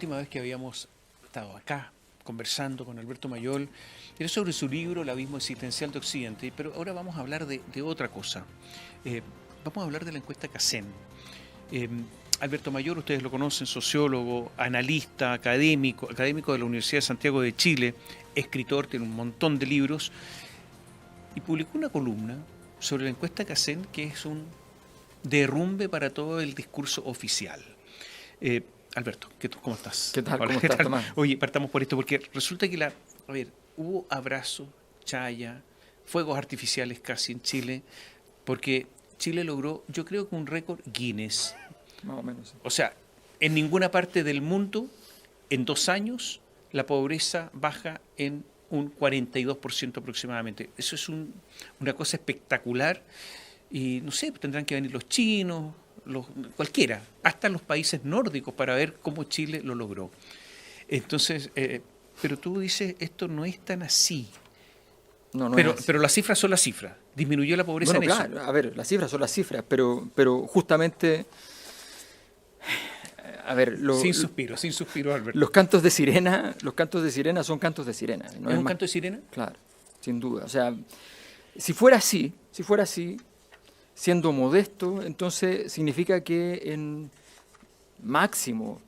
última vez que habíamos estado acá conversando con Alberto Mayol era sobre su libro El abismo existencial de Occidente, pero ahora vamos a hablar de otra cosa. Vamos a hablar de la encuesta CACEN. Alberto Mayol, ustedes lo conocen, sociólogo, analista, académico de la Universidad de Santiago de Chile, escritor, tiene un montón de libros, y publicó una columna sobre la encuesta CACEN que es un derrumbe para todo el discurso oficial. Alberto, ¿cómo estás? ¿Qué tal? Hola, ¿Cómo ¿qué estás, tal? Tomás? Oye, partamos por esto, porque resulta que hubo abrazos, chaya, fuegos artificiales casi en Chile, porque Chile logró, yo creo que un récord Guinness. Más o menos. Sí. O sea, en ninguna parte del mundo, en 2 años, la pobreza baja en un 42% aproximadamente. Eso es una cosa espectacular. Y no sé, tendrán que venir los chinos, cualquiera, hasta los países nórdicos para ver cómo Chile lo logró. Entonces, pero tú dices, esto no es tan así. No pero, es así. Pero las cifras son las cifras. Disminuyó la pobreza Bueno, en claro, eso. a ver, las cifras son las cifras, pero justamente, a ver, Sin suspiro, Alberto. los cantos de sirena son cantos de sirena. ¿No ¿Es un más? canto de sirena? Claro, sin duda. O sea, si fuera así, siendo modesto, entonces significa que en máximo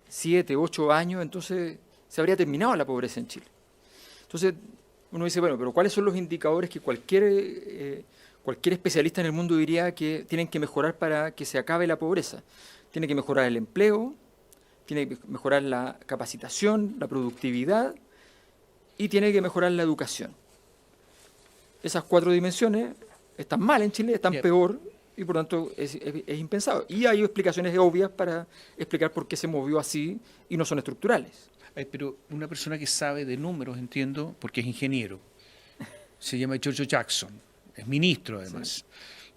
7, 8 años, entonces se habría terminado la pobreza en Chile. Entonces, uno dice, bueno, pero ¿cuáles son los indicadores que cualquier especialista en el mundo diría que tienen que mejorar para que se acabe la pobreza? Tiene que mejorar el empleo, tiene que mejorar la capacitación, la productividad y tiene que mejorar la educación. Esas 4 dimensiones están mal en Chile, están peor y por tanto es impensado. Y hay explicaciones obvias para explicar por qué se movió así y no son estructurales. Pero una persona que sabe de números, entiendo, porque es ingeniero, se llama Giorgio Jackson, es ministro además, sí.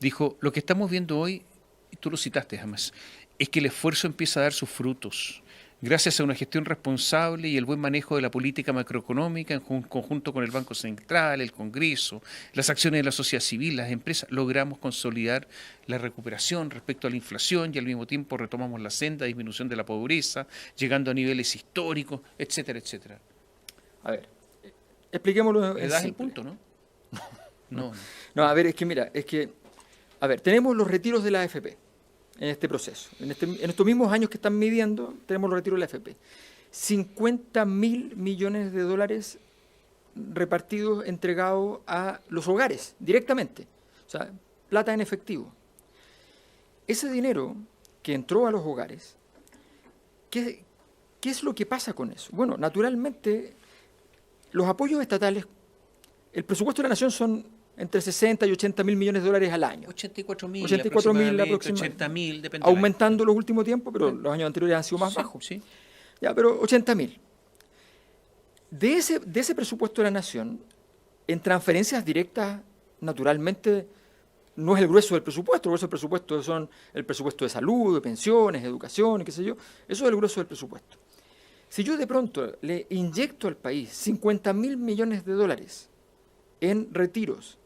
Dijo, lo que estamos viendo hoy, y tú lo citaste además, es que el esfuerzo empieza a dar sus frutos. Gracias a una gestión responsable y el buen manejo de la política macroeconómica en conjunto con el Banco Central, el Congreso, las acciones de la sociedad civil, las empresas, logramos consolidar la recuperación respecto a la inflación y al mismo tiempo retomamos la senda de disminución de la pobreza, llegando a niveles históricos, etcétera, etcétera. A ver, expliquémoslo. ¿Le das el punto, no? No, a ver, a ver, tenemos los retiros de la AFP. En este proceso. En estos mismos años que están midiendo, tenemos los retiros de la AFP. 50.000 millones de dólares repartidos, entregados a los hogares, directamente. O sea, plata en efectivo. Ese dinero que entró a los hogares, ¿qué es lo que pasa con eso? Bueno, naturalmente, los apoyos estatales, el presupuesto de la nación son entre 60 y 80 mil millones de dólares al año. 84.000 aproximadamente. 80.000, depende. Aumentando los últimos tiempos, pero los años anteriores han sido más bajos. Sí. Ya, pero 80.000. De ese presupuesto de la nación, en transferencias directas, naturalmente, no es el grueso del presupuesto. El grueso del presupuesto son el presupuesto de salud, de pensiones, de educación, qué sé yo. Eso es el grueso del presupuesto. Si yo de pronto le inyecto al país 50.000 millones de dólares en retiros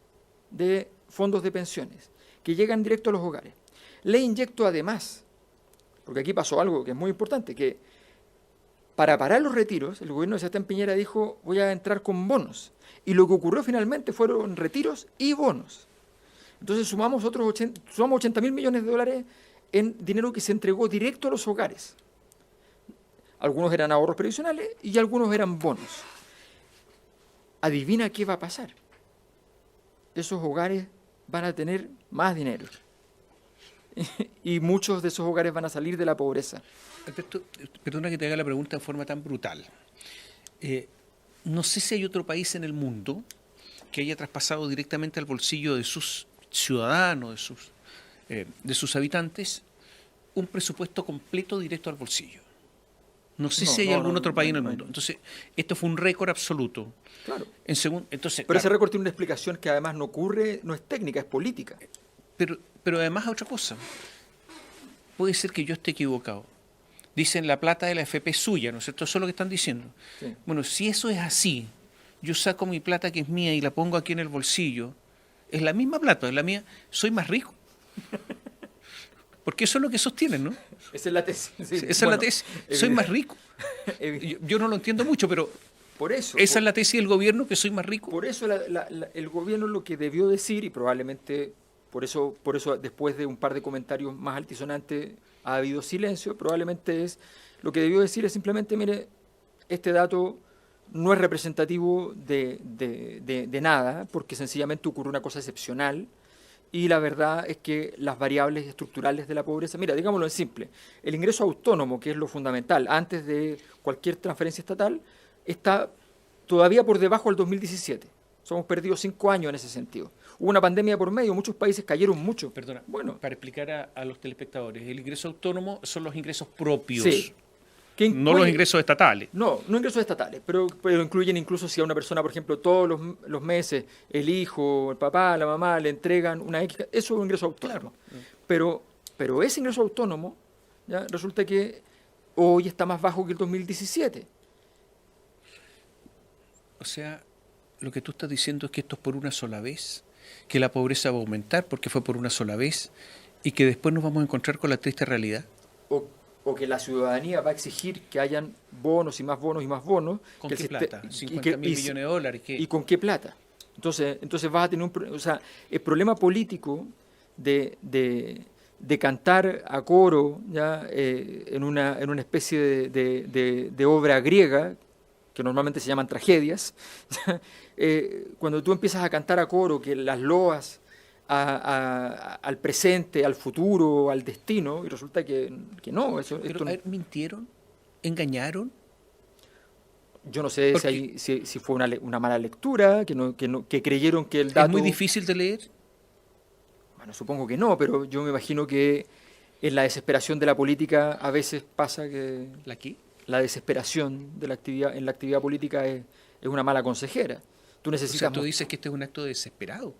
de fondos de pensiones que llegan directo a los hogares, le inyecto además, porque aquí pasó algo que es muy importante, que para parar los retiros, el gobierno de Sebastián Piñera dijo, voy a entrar con bonos, y lo que ocurrió finalmente fueron retiros y bonos. Entonces sumamos 80.000 millones de dólares en dinero que se entregó directo a los hogares. Algunos eran ahorros previsionales y algunos eran bonos. Adivina qué va a pasar. Esos hogares van a tener más dinero. Y muchos de esos hogares van a salir de la pobreza. Alberto, perdona que te haga la pregunta de forma tan brutal. No sé si hay otro país en el mundo que haya traspasado directamente al bolsillo de sus ciudadanos, de sus habitantes, un presupuesto completo directo al bolsillo. No sé si hay algún otro país en el mundo. Entonces, esto fue un récord absoluto. Claro. Pero ese récord tiene una explicación que además no ocurre, no es técnica, es política. Pero además otra cosa. Puede ser que yo esté equivocado. Dicen la plata de la AFP es suya, ¿no es cierto? Eso es lo que están diciendo. Sí. Bueno, si eso es así, yo saco mi plata que es mía y la pongo aquí en el bolsillo, es la misma plata, es la mía, soy más rico. Porque eso es lo que sostienen, ¿no? Esa es la tesis. Sí, Esa es la tesis. Soy más rico. Yo no lo entiendo mucho, pero por eso, esa es la tesis del gobierno, que soy más rico. por eso el gobierno lo que debió decir, y probablemente por eso después de un par de comentarios más altisonantes ha habido silencio, probablemente lo que debió decir es simplemente, mire, este dato no es representativo de nada, porque sencillamente ocurre una cosa excepcional, y la verdad es que las variables estructurales de la pobreza, mira, digámoslo en simple, el ingreso autónomo, que es lo fundamental, antes de cualquier transferencia estatal, está todavía por debajo del 2017. Hemos perdido 5 años en ese sentido. Hubo una pandemia por medio, muchos países cayeron mucho. Perdona, Bueno, para explicar a los telespectadores, el ingreso autónomo son los ingresos propios, sí. no los ingresos estatales. No ingresos estatales, pero incluyen incluso si a una persona, por ejemplo, todos los meses el hijo, el papá, la mamá le entregan una X, eso es un ingreso autónomo. Claro. Pero ese ingreso autónomo, ¿ya? Resulta que hoy está más bajo que el 2017. O sea, lo que tú estás diciendo es que esto es por una sola vez, que la pobreza va a aumentar porque fue por una sola vez y que después nos vamos a encontrar con la triste realidad. O que la ciudadanía va a exigir que hayan bonos y más bonos y más bonos. ¿Con que qué el plata? siste- 50.000 millones de dólares. ¿Y con qué plata? Entonces vas a tener o sea, el problema político de cantar a coro, ¿ya? En una especie de obra griega, que normalmente se llaman tragedias, cuando tú empiezas a cantar a coro que las loas al presente, al futuro, al destino, y resulta que no. Pero, a ver, ¿mintieron? ¿Engañaron? Yo no sé si fue una mala lectura, que creyeron que el dato... ¿Es muy difícil de leer? Bueno, supongo que no, pero yo me imagino que en la desesperación de la política a veces pasa que ¿La qué? la desesperación en la actividad política es una mala consejera. Tú O necesitas... sea, tú dices que este es un acto desesperado.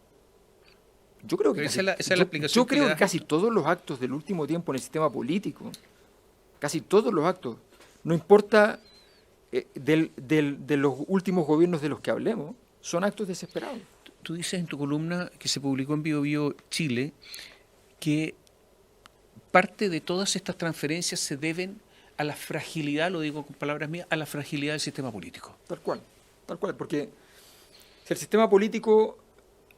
Yo creo que Pero esa es la yo explicación que creo le que das. casi todos los actos del último tiempo en el sistema político, casi todos los actos, no importa de los últimos gobiernos de los que hablemos, son actos desesperados. Tú dices en tu columna que se publicó en Bio Chile que parte de todas estas transferencias se deben a la fragilidad, lo digo con palabras mías, a la fragilidad del sistema político. Tal cual, porque si el sistema político,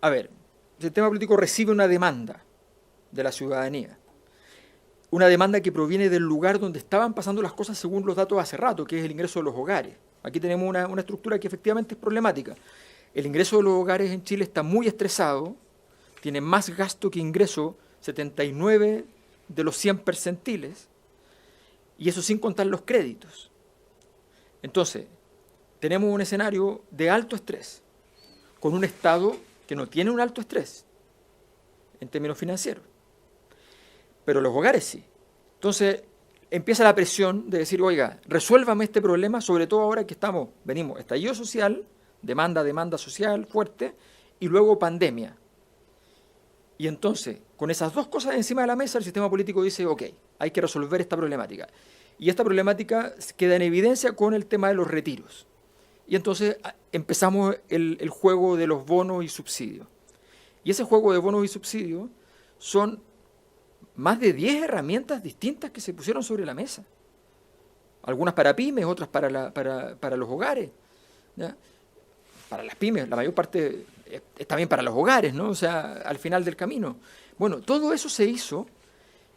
el sistema político recibe una demanda de la ciudadanía, una demanda que proviene del lugar donde estaban pasando las cosas según los datos hace rato, que es el ingreso de los hogares. Aquí tenemos una estructura que efectivamente es problemática. El ingreso de los hogares en Chile está muy estresado, tiene más gasto que ingreso, 79 de los 100 percentiles, y eso sin contar los créditos. Entonces, tenemos un escenario de alto estrés, con un Estado que no tiene un alto estrés en términos financieros, pero los hogares sí. Entonces, empieza la presión de decir, oiga, resuélvame este problema, sobre todo ahora que venimos estallido social, demanda social fuerte, y luego pandemia. Y entonces, con esas dos cosas encima de la mesa, el sistema político dice, ok, hay que resolver esta problemática. Y esta problemática queda en evidencia con el tema de los retiros. Y entonces empezamos el juego de los bonos y subsidios. Y ese juego de bonos y subsidios son más de 10 herramientas distintas que se pusieron sobre la mesa. Algunas para pymes, otras para los hogares, ¿ya? Para las pymes, la mayor parte es también para los hogares, ¿no? O sea, al final del camino. Bueno, todo eso se hizo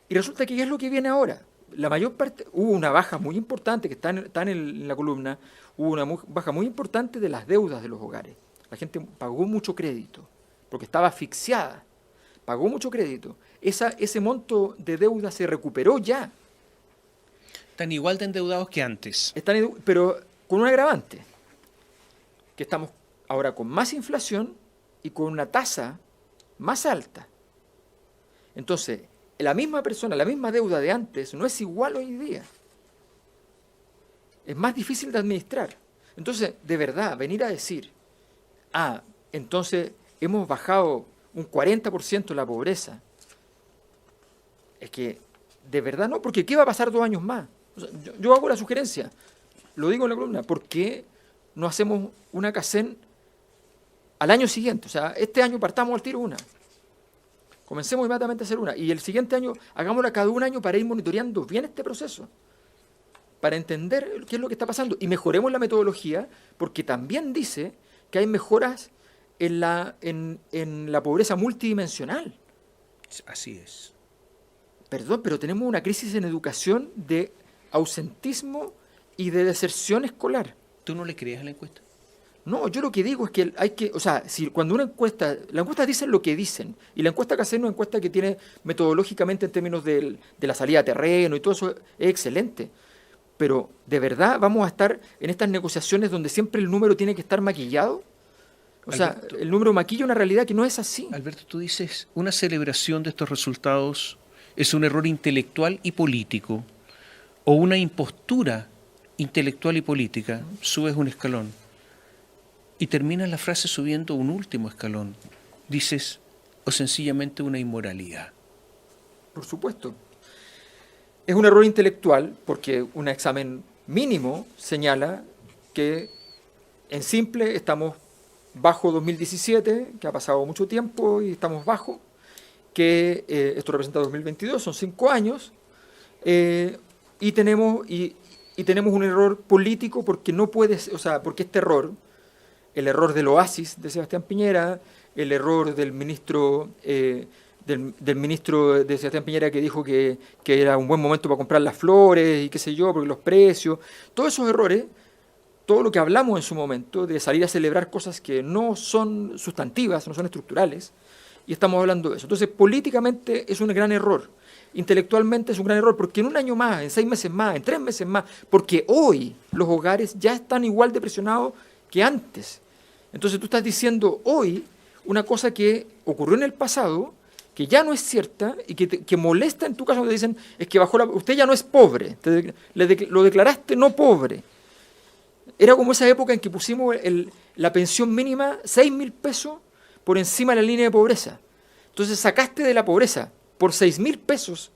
y resulta que ¿qué es lo que viene ahora? La mayor parte, hubo una baja muy importante, que está en la columna, hubo una baja muy importante de las deudas de los hogares. La gente pagó mucho crédito, porque estaba asfixiada, pagó mucho crédito. Ese monto de deuda se recuperó ya. Están igual de endeudados que antes. Pero con un agravante, que estamos ahora con más inflación y con una tasa más alta. Entonces, la misma persona, la misma deuda de antes no es igual hoy día. Es más difícil de administrar. Entonces, de verdad, venir a decir, entonces hemos bajado un 40% la pobreza, es que de verdad no, porque ¿qué va a pasar 2 años más? O sea, yo hago la sugerencia, lo digo en la columna, ¿por qué no hacemos una CACEN al año siguiente? O sea, este año partamos al tiro una. Comencemos inmediatamente a hacer una. Y el siguiente año, hagámosla cada un año para ir monitoreando bien este proceso, para entender qué es lo que está pasando. Y mejoremos la metodología, porque también dice que hay mejoras en la pobreza multidimensional. Así es. Perdón, pero tenemos una crisis en educación de ausentismo y de deserción escolar. ¿Tú no le crees a la encuesta? No, yo lo que digo es que hay que, o sea, si cuando una encuesta, las encuestas dicen lo que dicen, y la encuesta que hacen es una encuesta que tiene metodológicamente en términos de la salida a terreno y todo eso es excelente, pero ¿de verdad vamos a estar en estas negociaciones donde siempre el número tiene que estar maquillado? O sea, el número maquilla una realidad que no es así. Alberto, tú dices, una celebración de estos resultados es un error intelectual y político, o una impostura intelectual y política, subes un escalón. Y terminas la frase subiendo un último escalón. Dices, o sencillamente una inmoralidad. Por supuesto. Es un error intelectual porque un examen mínimo señala que en simple estamos bajo 2017, que ha pasado mucho tiempo y estamos bajo, que esto representa 2022, son 5 años, y tenemos un error político porque no puede, o sea, porque este error, el error del oasis de Sebastián Piñera, el error del ministro del ministro de Sebastián Piñera que dijo que era un buen momento para comprar las flores y qué sé yo, porque los precios, todos esos errores, todo lo que hablamos en su momento de salir a celebrar cosas que no son sustantivas, no son estructurales, y estamos hablando de eso. Entonces, políticamente es un gran error, intelectualmente es un gran error, porque en un año más, en 6 meses más, en 3 meses más, porque hoy los hogares ya están igual de presionados que antes. Entonces tú estás diciendo hoy una cosa que ocurrió en el pasado, que ya no es cierta y que molesta en tu caso, donde dicen, es que usted ya no es pobre, lo declaraste no pobre. Era como esa época en que pusimos la pensión mínima, 6.000 pesos por encima de la línea de pobreza. Entonces sacaste de la pobreza por 6.000 pesos,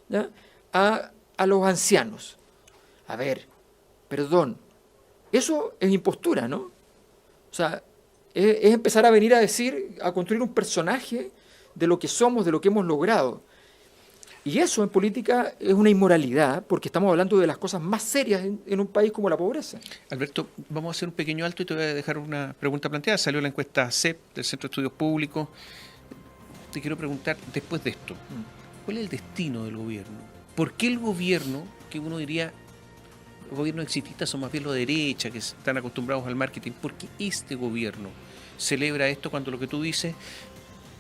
¿ya?, a los ancianos. A ver, perdón, eso es impostura, ¿no? O sea, es empezar a venir a decir, a construir un personaje de lo que somos, de lo que hemos logrado. Y eso en política es una inmoralidad, porque estamos hablando de las cosas más serias en un país como la pobreza. Alberto, vamos a hacer un pequeño alto y te voy a dejar una pregunta planteada. Salió la encuesta CEP del Centro de Estudios Públicos. Te quiero preguntar, después de esto, ¿cuál es el destino del gobierno? ¿Por qué el gobierno, que uno diría, los gobiernos exitistas son más bien los de derecha, que están acostumbrados al marketing, ¿por qué este gobierno celebra esto cuando lo que tú dices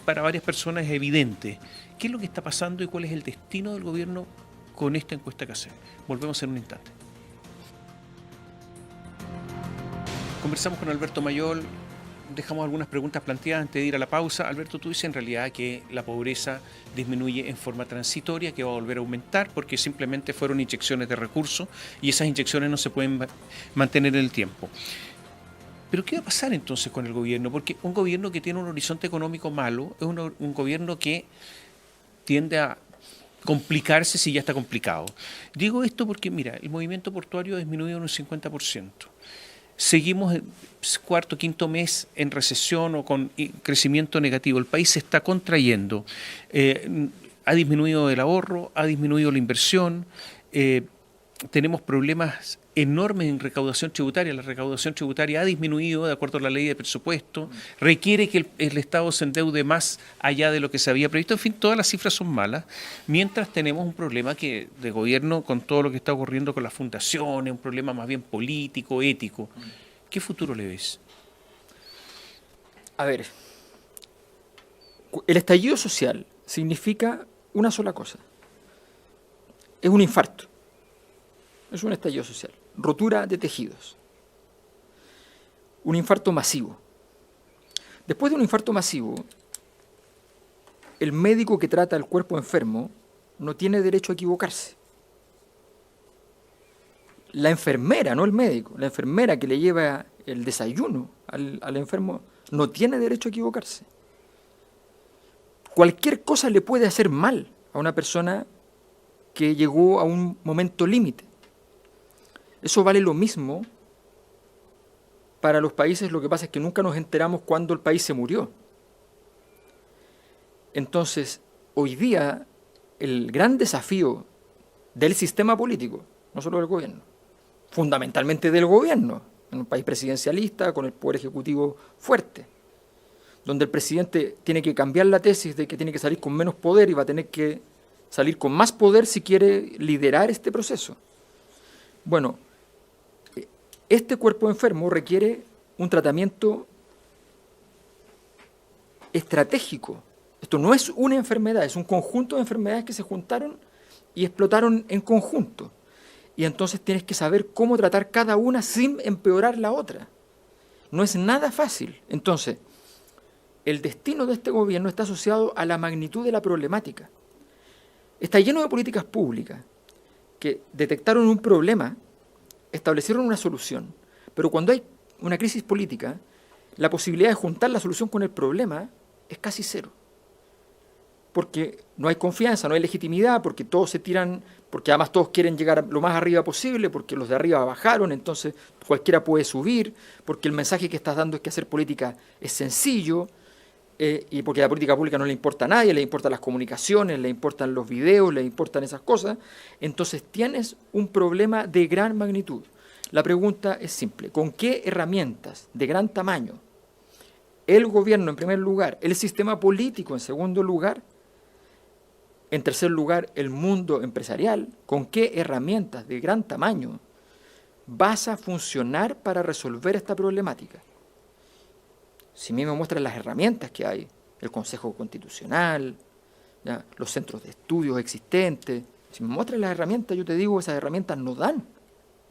para varias personas es evidente? ¿Qué es lo que está pasando y cuál es el destino del gobierno con esta encuesta que hacemos? Volvemos en un instante. Conversamos con Alberto Mayol, dejamos algunas preguntas planteadas antes de ir a la pausa. Alberto, tú dices en realidad que la pobreza disminuye en forma transitoria, que va a volver a aumentar porque simplemente fueron inyecciones de recursos y esas inyecciones no se pueden mantener en el tiempo. ¿Pero qué va a pasar entonces con el gobierno? Porque un gobierno que tiene un horizonte económico malo es un gobierno que tiende a complicarse si ya está complicado. Digo esto porque, mira, el movimiento portuario ha disminuido en un 50%. Seguimos cuarto, quinto mes en recesión o con crecimiento negativo. El país se está contrayendo. Ha disminuido el ahorro, ha disminuido la inversión. Tenemos problemas enormes en recaudación tributaria. La recaudación tributaria ha disminuido de acuerdo a la ley de presupuesto. Requiere que el Estado se endeude más allá de lo que se había previsto. En fin, todas las cifras son malas. Mientras tenemos un problema de gobierno con todo lo que está ocurriendo con las fundaciones, un problema más bien político, ético. ¿Qué futuro le ves? A ver, el estallido social significa una sola cosa. Es un infarto. Es un estallido social, rotura de tejidos, un infarto masivo. Después de un infarto masivo, el médico que trata al cuerpo enfermo no tiene derecho a equivocarse. La enfermera, no el médico, la enfermera que le lleva el desayuno al enfermo no tiene derecho a equivocarse. Cualquier cosa le puede hacer mal a una persona que llegó a un momento límite. Eso vale lo mismo para los países. Lo que pasa es que nunca nos enteramos cuándo el país se murió. Entonces, hoy día, el gran desafío del sistema político, no solo del gobierno, fundamentalmente del gobierno, en un país presidencialista con el poder ejecutivo fuerte, donde el presidente tiene que cambiar la tesis de que tiene que salir con menos poder y va a tener que salir con más poder si quiere liderar este proceso. Bueno, este cuerpo enfermo requiere un tratamiento estratégico. Esto no es una enfermedad, es un conjunto de enfermedades que se juntaron y explotaron en conjunto. Y entonces tienes que saber cómo tratar cada una sin empeorar la otra. No es nada fácil. Entonces, el destino de este gobierno está asociado a la magnitud de la problemática. Está lleno de políticas públicas que detectaron un problema, establecieron una solución, pero cuando hay una crisis política, la posibilidad de juntar la solución con el problema es casi cero. Porque no hay confianza, no hay legitimidad, porque todos se tiran, porque además todos quieren llegar lo más arriba posible, porque los de arriba bajaron, entonces cualquiera puede subir, porque el mensaje que estás dando es que hacer política es sencillo, y porque la política pública no le importa a nadie, le importan las comunicaciones, le importan los videos, le importan esas cosas. Entonces tienes un problema de gran magnitud. La pregunta es simple: ¿con qué herramientas de gran tamaño el gobierno en primer lugar, el sistema político en segundo lugar, en tercer lugar el mundo empresarial, con qué herramientas de gran tamaño vas a funcionar para resolver esta problemática? Si a mí me muestran las herramientas que hay, el Consejo Constitucional, ¿ya?, los centros de estudios existentes, si me muestran las herramientas, yo te digo, esas herramientas no dan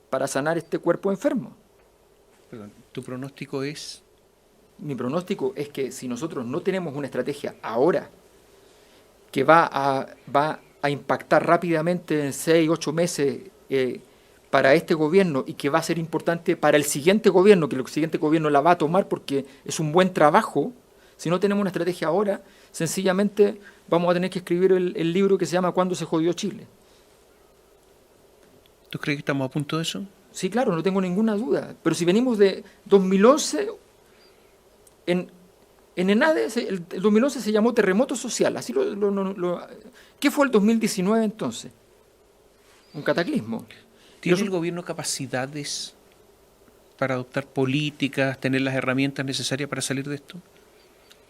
para sanar este cuerpo enfermo. Perdón, ¿tu pronóstico es? Mi pronóstico es que si nosotros no tenemos una estrategia ahora que va a impactar rápidamente en 6, 8 meses para este gobierno y que va a ser importante para el siguiente gobierno, que el siguiente gobierno la va a tomar porque es un buen trabajo, si no tenemos una estrategia ahora, sencillamente vamos a tener que escribir el libro que se llama ¿Cuándo se jodió Chile? ¿Tú crees que estamos a punto de eso? Sí, claro, no tengo ninguna duda. Pero si venimos de 2011, en ENADE, el 2011 se llamó terremoto social. Así ¿Qué fue el 2019 entonces? Un cataclismo. ¿Tiene el gobierno capacidades para adoptar políticas, tener las herramientas necesarias para salir de esto?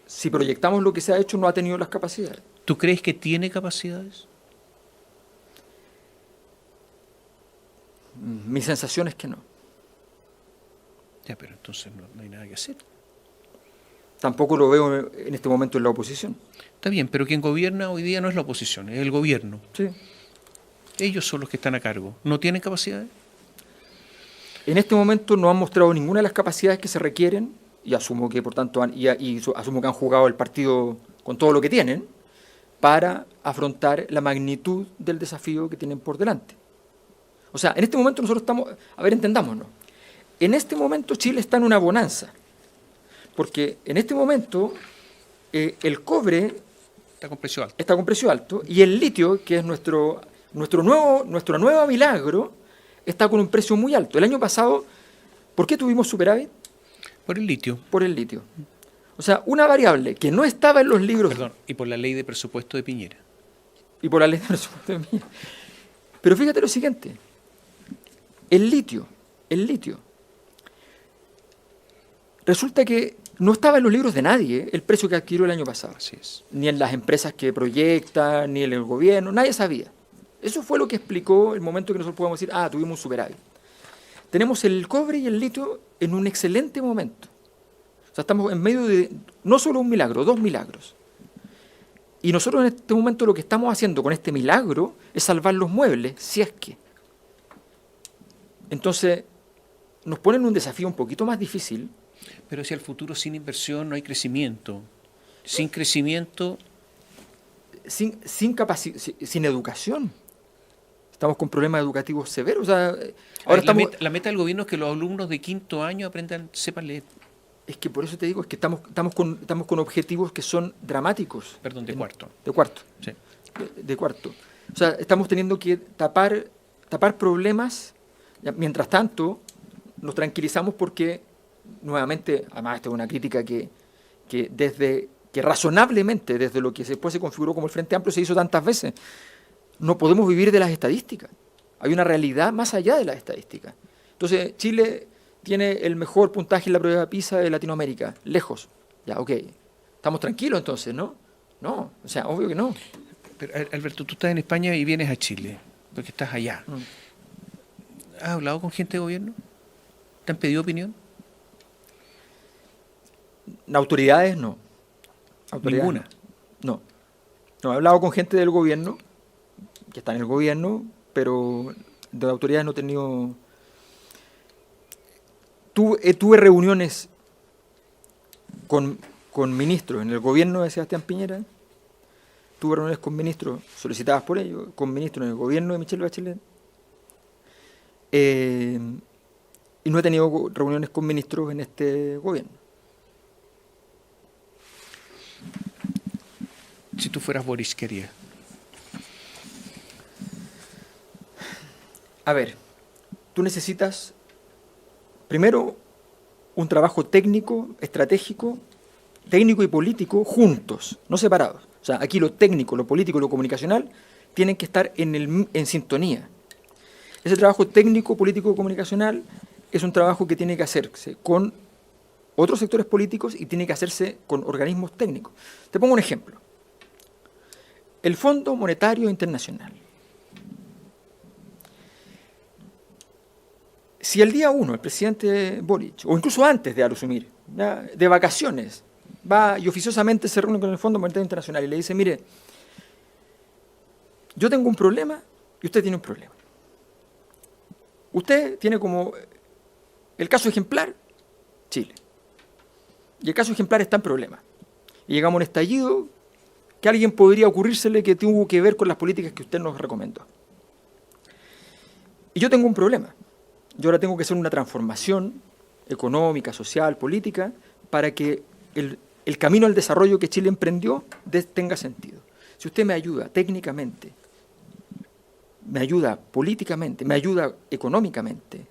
Si proyectamos lo que se ha hecho, no ha tenido las capacidades. ¿Tú crees que tiene capacidades? Mi sensación es que no. Ya, pero entonces no hay nada que hacer. Tampoco lo veo en este momento en la oposición. Está bien, pero quien gobierna hoy día no es la oposición, es el gobierno. Sí. Ellos son los que están a cargo. ¿No tienen capacidades? En este momento no han mostrado ninguna de las capacidades que se requieren, y asumo que por tanto asumo que han jugado el partido con todo lo que tienen para afrontar la magnitud del desafío que tienen por delante. O sea, en este momento nosotros estamos, a ver, entendámonos, en este momento Chile está en una bonanza, porque en este momento el cobre está con precio alto. Está con precio alto, y el litio, que es nuestro nuevo milagro, está con un precio muy alto. El año pasado, ¿por qué tuvimos superávit? Por el litio. Por el litio. O sea, una variable que no estaba en los libros... Perdón, y por la ley de presupuesto de Piñera. Y por la ley de presupuesto de Piñera. Pero fíjate lo siguiente. El litio. Resulta que no estaba en los libros de nadie el precio que adquirió el año pasado. Así es. Ni en las empresas que proyectan, ni en el gobierno, nadie sabía. Eso fue lo que explicó el momento que nosotros podemos decir, tuvimos un superávit. Tenemos el cobre y el litio en un excelente momento. O sea, estamos en medio de no solo un milagro, 2 milagros. Y nosotros en este momento lo que estamos haciendo con este milagro es salvar los muebles, si es que. Entonces, nos ponen un desafío un poquito más difícil. Pero si al futuro sin inversión no hay crecimiento. Sin crecimiento... Sin educación. Estamos con problemas educativos severos. O sea, ahora la meta del gobierno es que los alumnos de 5º año sepan leer. Es que por eso te digo, es que estamos con objetivos que son dramáticos. Perdón, de cuarto. De cuarto. Sí. De cuarto. O sea, estamos teniendo que tapar problemas. Mientras tanto, nos tranquilizamos porque, nuevamente, además esta es una crítica que desde que razonablemente, desde lo que después se configuró como el Frente Amplio, se hizo tantas veces, no podemos vivir de las estadísticas. Hay una realidad más allá de las estadísticas. Entonces, Chile tiene el mejor puntaje en la prueba PISA de Latinoamérica, lejos. Ya, ok. Estamos tranquilos entonces, ¿no? No, o sea, obvio que no. Pero, Alberto, tú estás en España y vienes a Chile, porque estás allá. ¿Has hablado con gente de gobierno? ¿Te han pedido opinión? Autoridades, no. Autoridades, Ninguna. no. No, he hablado con gente del gobierno, que está en el gobierno, pero de autoridades no he tenido... Tuve reuniones con ministros en el gobierno de Sebastián Piñera, tuve reuniones con ministros solicitadas por ellos, con ministros en el gobierno de Michelle Bachelet, y no he tenido reuniones con ministros en este gobierno. Si tú fueras Boris, ¿qué harías? A ver, tú necesitas, primero, un trabajo técnico, estratégico, técnico y político juntos, no separados. O sea, aquí lo técnico, lo político y lo comunicacional tienen que estar en sintonía. Ese trabajo técnico, político y comunicacional es un trabajo que tiene que hacerse con otros sectores políticos y tiene que hacerse con organismos técnicos. Te pongo un ejemplo. El Fondo Monetario Internacional. Si el día 1 el presidente Boric, o incluso antes de asumir, ¿ya?, de vacaciones, va y oficiosamente se reúne con el Fondo Monetario Internacional y le dice, mire, yo tengo un problema y usted tiene un problema. Usted tiene como el caso ejemplar, Chile. Y el caso ejemplar está en problemas. Y llegamos a un estallido que a alguien podría ocurrírsele que tuvo que ver con las políticas que usted nos recomendó. Y yo tengo un problema. Yo ahora tengo que hacer una transformación económica, social, política, para que el camino al desarrollo que Chile emprendió tenga sentido. Si usted me ayuda técnicamente, me ayuda políticamente, me ayuda económicamente,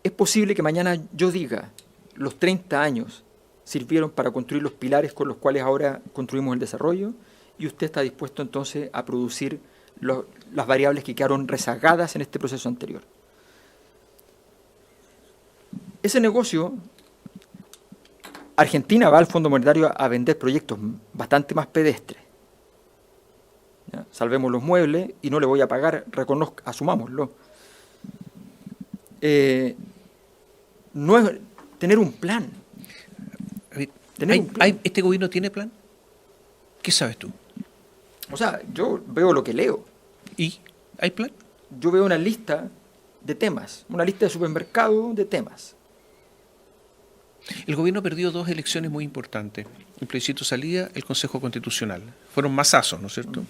es posible que mañana yo diga, los 30 años sirvieron para construir los pilares con los cuales ahora construimos el desarrollo, y usted está dispuesto entonces a producir las variables que quedaron rezagadas en este proceso anterior. Ese negocio, Argentina va al Fondo Monetario a vender proyectos bastante más pedestres. ¿Ya? Salvemos los muebles y no le voy a pagar, asumámoslo. No es tener un plan. ¿Este gobierno tiene plan? ¿Qué sabes tú? O sea, yo veo lo que leo. ¿Y hay plan? Yo veo una lista de temas, una lista de supermercado de temas. El gobierno perdió 2 elecciones muy importantes. El plebiscito de salida, el Consejo Constitucional. Fueron masazos, ¿no es cierto?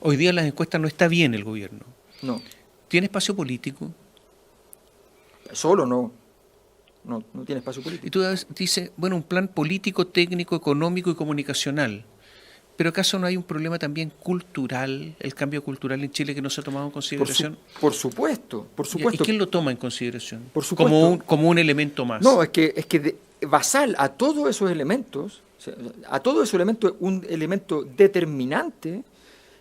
Hoy día en las encuestas no está bien el gobierno. No. ¿Tiene espacio político? Solo no. No tiene espacio político. Y tú dices, bueno, un plan político, técnico, económico y comunicacional. ¿Pero acaso no hay un problema también cultural, el cambio cultural en Chile que no se ha tomado en consideración? Por supuesto, por supuesto. ¿Y quién lo toma en consideración? Por supuesto. Como un elemento más. No, es que basal a todos esos elementos, un elemento determinante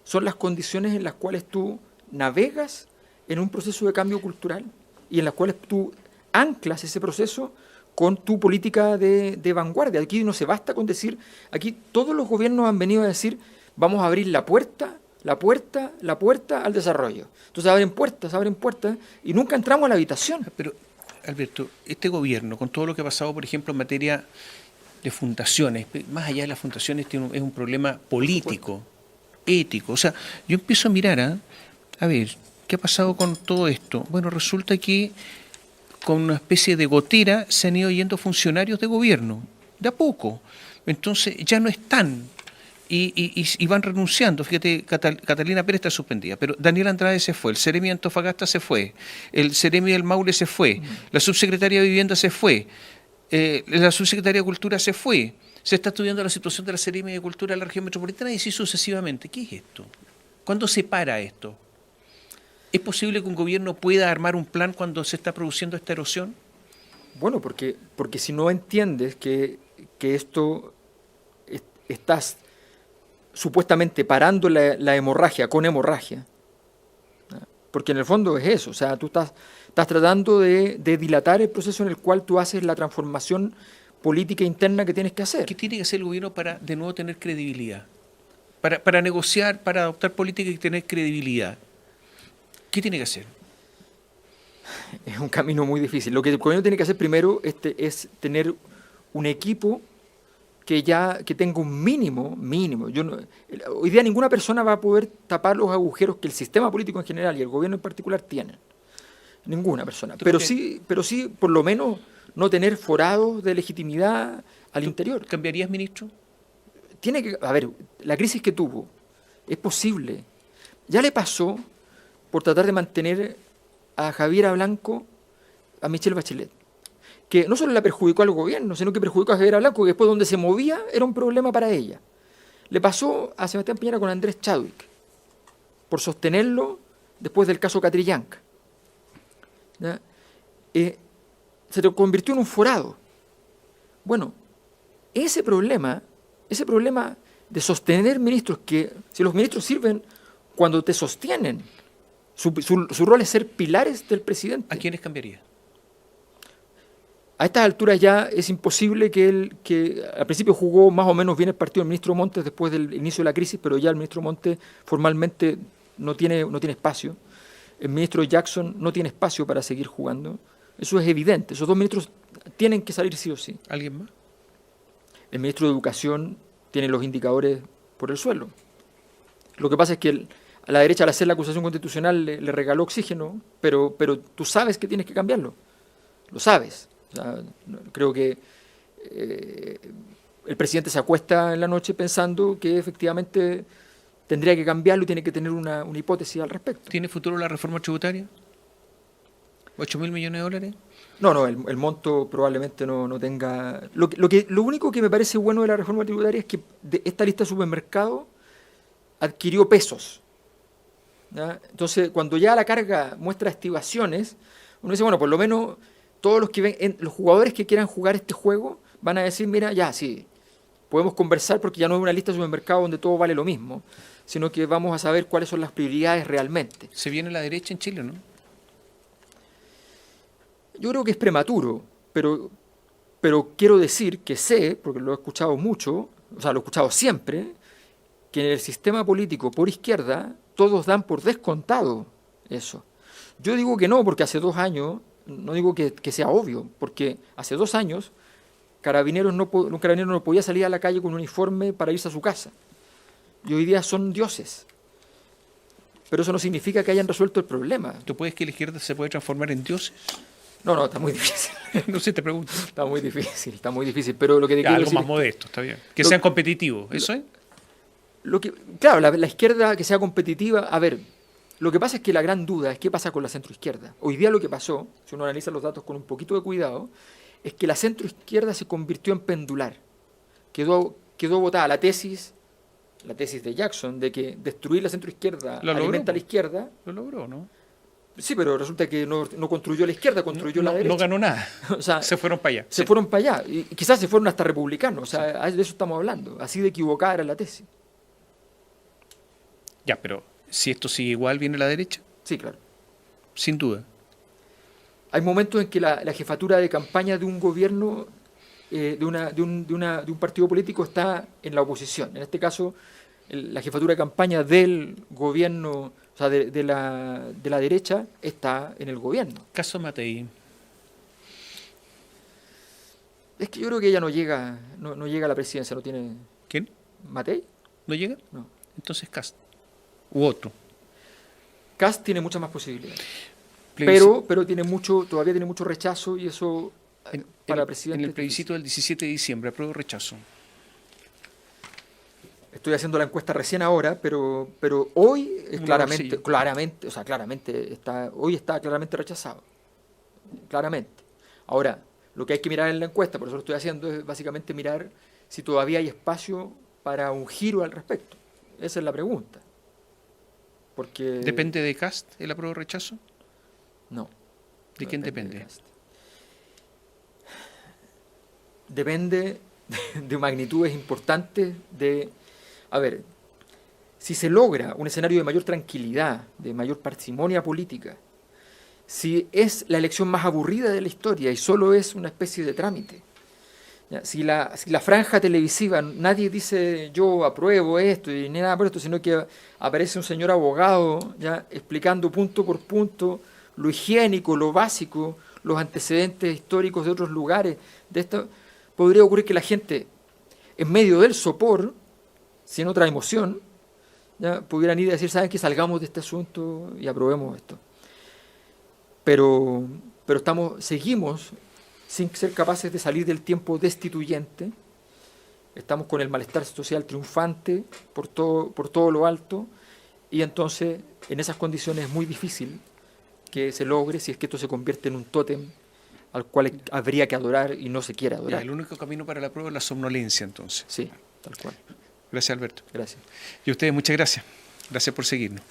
son las condiciones en las cuales tú navegas en un proceso de cambio cultural y en las cuales tú anclas ese proceso con tu política de vanguardia. Aquí no se basta con decir, aquí todos los gobiernos han venido a decir, vamos a abrir la puerta al desarrollo. Entonces abren puertas, y nunca entramos a la habitación. Pero, Alberto, este gobierno, con todo lo que ha pasado, por ejemplo, en materia de fundaciones, más allá de las fundaciones, es un problema político, ético. O sea, yo empiezo a mirar, a ver, ¿qué ha pasado con todo esto? Bueno, resulta que con una especie de gotera se han ido yendo funcionarios de gobierno, de a poco. Entonces ya no están y van renunciando. Fíjate, Catalina Pérez está suspendida, pero Daniel Andrade se fue, el Seremi de Antofagasta se fue, el Seremi del Maule se fue, la subsecretaria de Vivienda se fue, la subsecretaria de Cultura se fue, se está estudiando la situación de la Seremi de Cultura de la región metropolitana y así sucesivamente. ¿Qué es esto? ¿Cuándo se para esto? ¿Es posible que un gobierno pueda armar un plan cuando se está produciendo esta erosión? Bueno, porque si no entiendes que esto estás supuestamente parando la hemorragia con hemorragia, ¿no? Porque en el fondo es eso, o sea, tú estás tratando de dilatar el proceso en el cual tú haces la transformación política interna que tienes que hacer. ¿Qué tiene que hacer el gobierno para de nuevo tener credibilidad? Para negociar, para adoptar políticas y tener credibilidad. ¿Qué tiene que hacer? Es un camino muy difícil. Lo que el gobierno tiene que hacer primero es tener un equipo que tenga un mínimo. Hoy día ninguna persona va a poder tapar los agujeros que el sistema político en general y el gobierno en particular tienen. Ninguna persona. Pero sí, por lo menos, no tener forados de legitimidad al interior. ¿Cambiarías, ministro? A ver, la crisis que tuvo es posible. Ya le pasó por tratar de mantener a Javiera Blanco, a Michelle Bachelet, que no solo la perjudicó al gobierno, sino que perjudicó a Javiera Blanco, que después donde se movía era un problema para ella. Le pasó a Sebastián Piñera con Andrés Chadwick, por sostenerlo después del caso Catrillanca. Se lo convirtió en un forado. Bueno, ese problema de sostener ministros, que si los ministros sirven cuando te sostienen, su rol es ser pilares del presidente. ¿A quiénes cambiaría? A estas alturas ya es imposible que al principio jugó más o menos bien el partido del ministro Montes después del inicio de la crisis, pero ya el ministro Montes formalmente no tiene espacio. El ministro Jackson no tiene espacio para seguir jugando. Eso es evidente. Esos dos ministros tienen que salir sí o sí. ¿Alguien más? El ministro de Educación tiene los indicadores por el suelo. Lo que pasa es que a la derecha, al hacer la acusación constitucional, le regaló oxígeno, pero tú sabes que tienes que cambiarlo. Lo sabes. O sea, creo que el presidente se acuesta en la noche pensando que efectivamente tendría que cambiarlo y tiene que tener una hipótesis al respecto. ¿Tiene futuro la reforma tributaria? ¿8.000 millones de dólares? No, el monto probablemente no tenga... Lo único que me parece bueno de la reforma tributaria es que esta lista de supermercados adquirió pesos, ¿ya? Entonces, cuando ya la carga muestra estimaciones, uno dice, bueno, por lo menos todos los jugadores que quieran jugar este juego van a decir, mira, ya, sí, podemos conversar porque ya no es una lista de supermercados donde todo vale lo mismo, sino que vamos a saber cuáles son las prioridades realmente. ¿Se viene la derecha en Chile, no? Yo creo que es prematuro, pero quiero decir que sé, porque lo he escuchado mucho, o sea, lo he escuchado siempre, que en el sistema político por izquierda todos dan por descontado eso. Yo digo que no, porque hace 2 años, no digo que sea obvio, porque hace 2 años un carabinero no podía salir a la calle con un uniforme para irse a su casa. Y hoy día son dioses. Pero eso no significa que hayan resuelto el problema. ¿Tú puedes que la izquierda se puede transformar en dioses? No, está muy difícil. No sé, te pregunto. Está muy difícil. Pero lo que te quiero algo decir más modesto, está bien. Que sean competitivos, ¿eso es? Claro, la izquierda que sea competitiva. A ver, lo que pasa es que la gran duda es qué pasa con la centroizquierda. Hoy día lo que pasó, si uno analiza los datos con un poquito de cuidado, es que la centroizquierda se convirtió en pendular. Quedó votada la tesis de Jackson de que destruir la centroizquierda alimenta a la izquierda. Lo logró, ¿no? Sí, pero resulta que no construyó la izquierda, construyó la derecha. No ganó nada. O sea, se fueron para allá. Se fueron para allá. Y quizás se fueron hasta republicanos. O sea, de eso estamos hablando. Así de equivocada era la tesis. Ya, pero si esto sigue igual, ¿viene la derecha? Sí, claro. Sin duda. Hay momentos en que la jefatura de campaña de un gobierno, de un partido político, está en la oposición. En este caso, la jefatura de campaña del gobierno, o sea, de la derecha, está en el gobierno. Caso Matei. Es que yo creo que ella no llega a la presidencia, no tiene... ¿Quién? ¿Matei? ¿No llega? No. Entonces Kast. U otro. Kast tiene muchas más posibilidades. Pero todavía tiene mucho rechazo y eso para presidente... En el plebiscito del 17 de diciembre, apruebo o rechazo. Estoy haciendo la encuesta recién ahora, pero hoy es claramente está claramente rechazado. Claramente. Ahora, lo que hay que mirar en la encuesta, por eso lo estoy haciendo, es básicamente mirar si todavía hay espacio para un giro al respecto. Esa es la pregunta. Porque ¿Depende de Kast el apruebo o rechazo? No. ¿De quién depende? Depende de magnitudes importantes de... A ver, si se logra un escenario de mayor tranquilidad, de mayor parsimonia política, si es la elección más aburrida de la historia y solo es una especie de trámite, ¿ya? Si la franja televisiva, nadie dice yo apruebo esto y ni nada por esto, sino que aparece un señor abogado, ¿ya?, explicando punto por punto lo higiénico, lo básico, los antecedentes históricos de otros lugares, de esto, podría ocurrir que la gente, en medio del sopor, sin otra emoción, ya pudieran ir a decir, ¿saben qué? Salgamos de este asunto y aprobemos esto. Pero seguimos sin ser capaces de salir del tiempo destituyente, estamos con el malestar social triunfante por todo lo alto, y entonces en esas condiciones es muy difícil que se logre, si es que esto se convierte en un tótem al cual habría que adorar y no se quiere adorar. El único camino para la prueba es la somnolencia, entonces. Sí, tal cual. Gracias, Alberto. Gracias. Y a ustedes, muchas gracias. Gracias por seguirnos.